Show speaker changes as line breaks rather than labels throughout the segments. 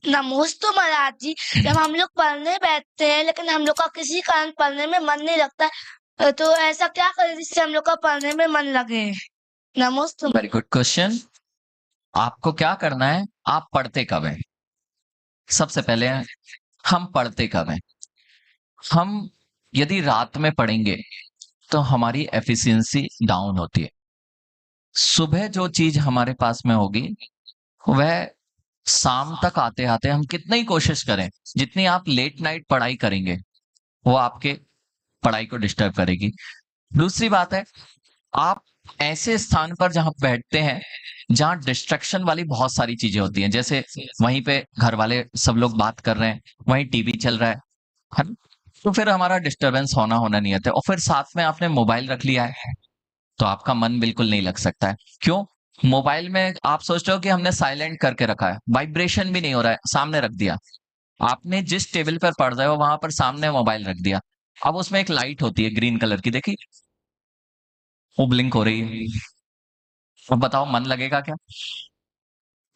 नमोस्तु महाराज जी। जब हम लोग पढ़ने बैठते हैं लेकिन हम लोग का किसी कारण पढ़ने में मन नहीं लगता तो ऐसा क्या करें जिससे हम लोग का पढ़ने में मन लगे? नमोस्तु।
Very good question. आपको क्या करना है, आप पढ़ते कब हैं? सबसे पहले हम पढ़ते कब हैं? हम यदि रात में पढ़ेंगे तो हमारी एफिशिएंसी डाउन होती है। सुबह जो चीज हमारे पास में होगी वह शाम तक आते आते हम कितनी कोशिश करें, जितनी आप लेट नाइट पढ़ाई करेंगे वो आपके पढ़ाई को डिस्टर्ब करेगी। दूसरी बात है, आप ऐसे स्थान पर जहां बैठते हैं जहां डिस्ट्रक्शन वाली बहुत सारी चीजें होती हैं, जैसे वहीं पे घर वाले सब लोग बात कर रहे हैं, वहीं टीवी चल रहा है ना? तो फिर हमारा डिस्टरबेंस होना नहीं आता, और फिर साथ में आपने मोबाइल रख लिया है तो आपका मन बिल्कुल नहीं लग सकता है। क्यों? मोबाइल में आप सोच रहे हो कि हमने साइलेंट करके रखा है, वाइब्रेशन भी नहीं हो रहा है, सामने रख दिया। आपने जिस टेबल पर पढ़ रहे हो वहां पर सामने मोबाइल रख दिया। अब उसमें एक लाइट होती है ग्रीन कलर की, देखी? वो ब्लिंक हो रही है। अब बताओ मन लगेगा क्या?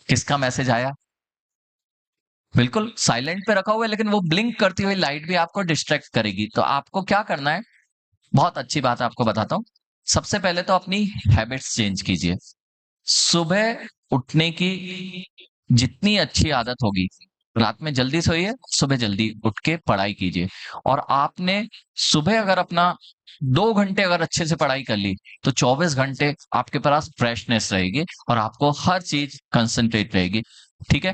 किसका मैसेज आया? बिल्कुल साइलेंट पे रखा हुआ है लेकिन वो ब्लिंक करती हुई लाइट भी आपको डिस्ट्रैक्ट करेगी। तो आपको क्या करना है, बहुत अच्छी बात आपको बताता हूं। सबसे पहले तो अपनी हैबिट्स चेंज कीजिए। सुबह उठने की जितनी अच्छी आदत होगी, रात में जल्दी सोइए, सुबह जल्दी उठ के पढ़ाई कीजिए। और आपने सुबह अगर अपना 2 घंटे अगर अच्छे से पढ़ाई कर ली तो 24 घंटे आपके पास फ्रेशनेस रहेगी और आपको हर चीज कंसंट्रेट रहेगी। ठीक है?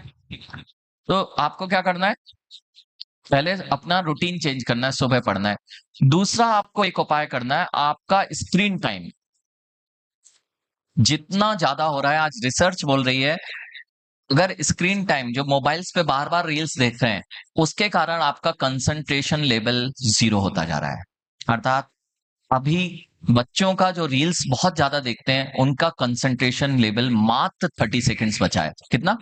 तो आपको क्या करना है, पहले अपना रूटीन चेंज करना है, सुबह पढ़ना है। दूसरा आपको एक उपाय करना है, आपका स्क्रीन टाइम जितना ज्यादा हो रहा है, आज रिसर्च बोल रही है अगर स्क्रीन टाइम जो मोबाइल्स पे बार बार रील्स देख रहे हैं उसके कारण आपका कंसंट्रेशन लेवल 0 होता जा रहा है। अर्थात अभी बच्चों का जो रील्स बहुत ज्यादा देखते हैं उनका कंसंट्रेशन लेवल मात्र 30 सेकेंड्स बचा है। कितना?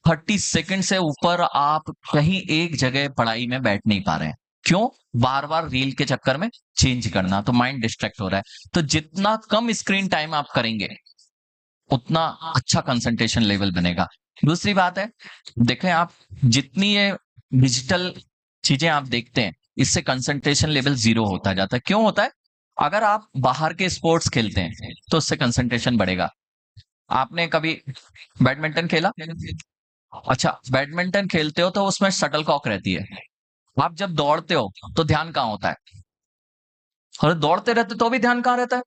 30 सेकंड से ऊपर आप कहीं एक जगह पढ़ाई में बैठ नहीं पा रहे हैं। क्यों? बार बार रील के चक्कर में चेंज करना, तो माइंड डिस्ट्रैक्ट हो रहा है। तो जितना कम स्क्रीन टाइम आप करेंगे उतना अच्छा कंसंट्रेशन लेवल बनेगा। दूसरी बात है, देखें आप जितनी ये डिजिटल चीजें आप देखते हैं इससे कंसंट्रेशन लेवल 0 होता जाता है। क्यों होता है? अगर आप बाहर के स्पोर्ट्स खेलते हैं तो उससे कंसंट्रेशन बढ़ेगा। आपने कभी बैडमिंटन खेला? अच्छा, बैडमिंटन खेलते हो तो उसमें शटल कॉक रहती है। आप जब दौड़ते हो तो ध्यान कहाँ होता है? और दौड़ते रहते तो भी ध्यान कहाँ रहता है?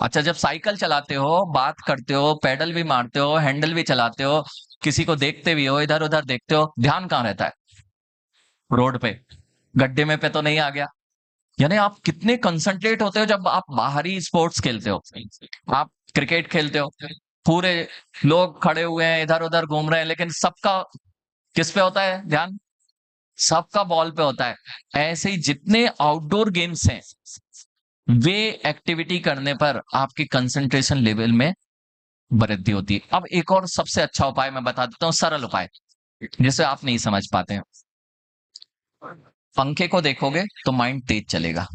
अच्छा, जब साइकिल चलाते हो, बात करते हो, पेडल भी मारते हो, हैंडल भी चलाते हो, किसी को देखते भी हो, इधर उधर देखते हो, ध्यान कहाँ रहता है? रोड पे, गड्ढे में पे तो नहीं आ गया। यानी आप कितने कंसंट्रेट होते हो जब आप बाहरी स्पोर्ट्स खेलते हो। आप क्रिकेट खेलते हो, पूरे लोग खड़े हुए हैं, इधर उधर घूम रहे हैं, लेकिन सबका किस पे होता है ध्यान? सबका बॉल पे होता है। ऐसे ही जितने आउटडोर गेम्स हैं वे एक्टिविटी करने पर आपकी कंसंट्रेशन लेवल में वृद्धि होती है। अब एक और सबसे अच्छा उपाय मैं बता देता हूँ, सरल उपाय जिसे आप नहीं समझ पाते हैं। पंखे को देखोगे तो माइंड तेज चलेगा,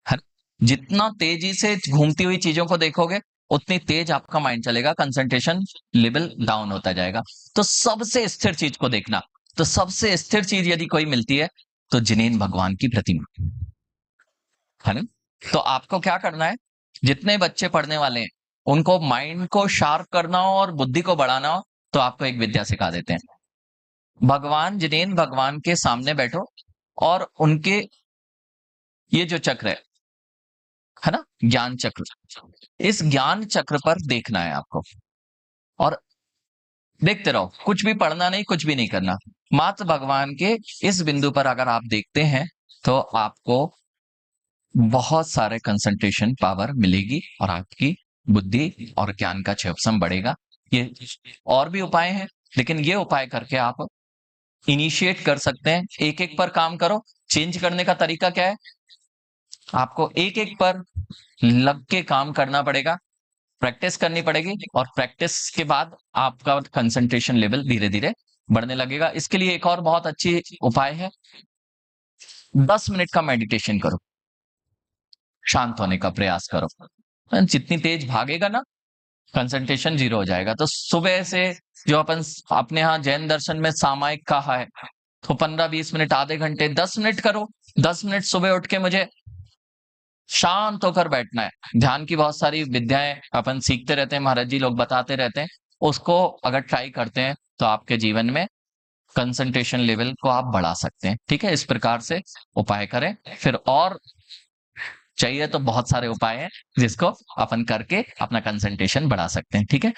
है ना? जितना तेजी से घूमती हुई चीजों को देखोगे उतनी तेज आपका माइंड चलेगा, कंसंट्रेशन लेवल डाउन होता जाएगा। तो सबसे स्थिर चीज को देखना। तो सबसे स्थिर चीज यदि कोई मिलती है तो जिनेन भगवान की प्रतिमा, है ना? तो आपको क्या करना है, जितने बच्चे पढ़ने वाले हैं उनको माइंड को शार्प करना हो और बुद्धि को बढ़ाना हो तो आपको एक विद्या सिखा देते हैं। भगवान जिनेन भगवान के सामने बैठो और उनके ये जो चक्र है ना, ज्ञान चक्र, इस ज्ञान चक्र पर देखना है आपको और देखते रहो, कुछ भी पढ़ना नहीं, कुछ भी नहीं करना। मात्र भगवान के इस बिंदु पर अगर आप देखते हैं तो आपको बहुत सारे कंसंट्रेशन पावर मिलेगी और आपकी बुद्धि और ज्ञान का क्षेत्रफल बढ़ेगा। ये और भी उपाय हैं लेकिन ये उपाय करके आप इनिशिएट कर सकते हैं। एक एक पर काम करो। चेंज करने का तरीका क्या है? आपको एक एक पर लग के काम करना पड़ेगा, प्रैक्टिस करनी पड़ेगी और प्रैक्टिस के बाद आपका कंसंट्रेशन लेवल धीरे धीरे बढ़ने लगेगा। इसके लिए एक और बहुत अच्छी उपाय है, 10 मिनट का मेडिटेशन करो, शांत होने का प्रयास करो। जितनी तेज भागेगा ना कंसंट्रेशन जीरो हो जाएगा। तो सुबह से जो अपन अपने यहाँ जैन दर्शन में सामायिक कहा है, तो 15-20 मिनट, आधे घंटे, 10 मिनट करो। 10 मिनट सुबह उठ के मुझे शांत होकर बैठना है। ध्यान की बहुत सारी विद्याएं अपन सीखते रहते हैं, महाराज जी लोग बताते रहते हैं। उसको अगर ट्राई करते हैं तो आपके जीवन में कंसंट्रेशन लेवल को आप बढ़ा सकते हैं। ठीक है, इस प्रकार से उपाय करें। फिर और चाहिए तो बहुत सारे उपाय हैं जिसको अपन करके अपना कंसंट्रेशन बढ़ा सकते हैं। ठीक है।